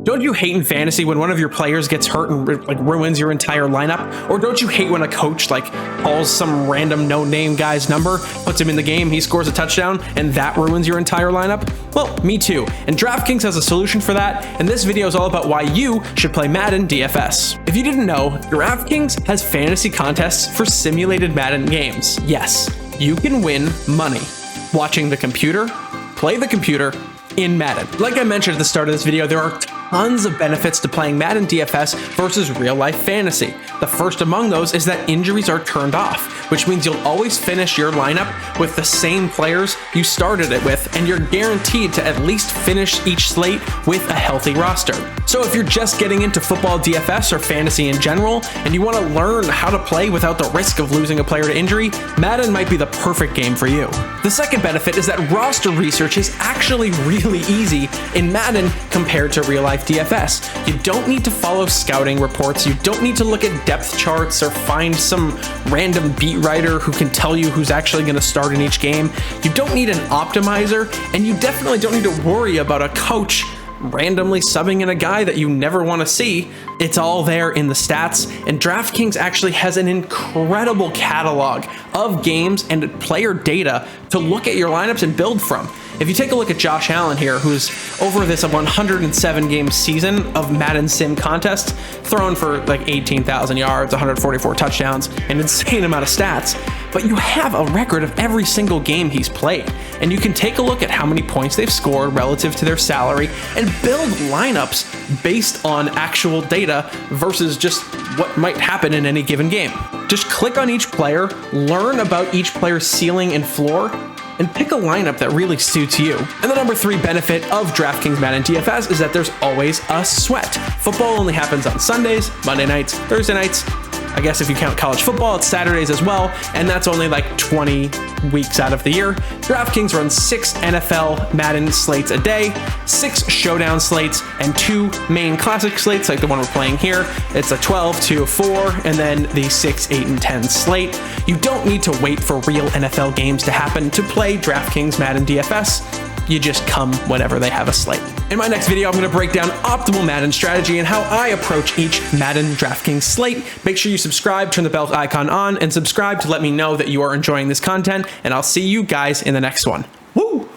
Don't you hate in fantasy when one of your players gets hurt and like ruins your entire lineup? Or don't you hate when a coach like calls some random no-name guy's number, puts him in the game, he scores a touchdown, and that ruins your entire lineup? Well, me too. And Draftkings has a solution for that, and this video is all about why you should play Madden DFS. If you didn't know, Draftkings has fantasy contests for simulated Madden games. Yes, you can win money watching the computer play the computer in Madden. Like I mentioned at the start of this video, there are tons of benefits to playing Madden DFS versus real life fantasy. The first among those is that injuries are turned off, which means you'll always finish your lineup with the same players you started it with, and you're guaranteed to at least finish each slate with a healthy roster. So if you're just getting into football DFS or fantasy in general, and you want to learn how to play without the risk of losing a player to injury, Madden might be the perfect game for you. The second benefit is that roster research is actually really easy in Madden compared to real life DFS. You don't need to follow scouting reports, you don't need to look at depth charts or find some random beat writer who can tell you who's actually going to start in each game. You don't need an optimizer, and you definitely don't need to worry about a coach randomly subbing in a guy that you never want to see. It's all there in the stats, and DraftKings actually has an incredible catalog of games and player data to look at your lineups and build from. If you take a look at Josh Allen here, who's over this 107 game season of Madden Sim contests, thrown for like 18,000 yards, 144 touchdowns, an insane amount of stats, but you have a record of every single game he's played, and you can take a look at how many points they've scored relative to their salary and build lineups based on actual data versus just what might happen in any given game. Just click on each player, learn about each player's ceiling and floor, and pick a lineup that really suits you. And the number 3 benefit of DraftKings Madden DFS is that there's always a sweat. Football only happens on Sundays, Monday nights, Thursday nights. I guess if you count college football, it's Saturdays as well, and that's only like 20 weeks out of the year. DraftKings runs 6 NFL Madden slates a day, 6 showdown slates, and 2 main classic slates like the one we're playing here. It's a 12, 2, 4, and then the 6, 8, and 10 slate. You don't need to wait for real NFL games to happen to play DraftKings Madden DFS. You just come whenever they have a slate. In my next video, I'm going to break down optimal Madden strategy and how I approach each Madden DraftKings slate. Make sure you subscribe, turn the bell icon on, and subscribe to let me know that you are enjoying this content, and I'll see you guys in the next one. Woo!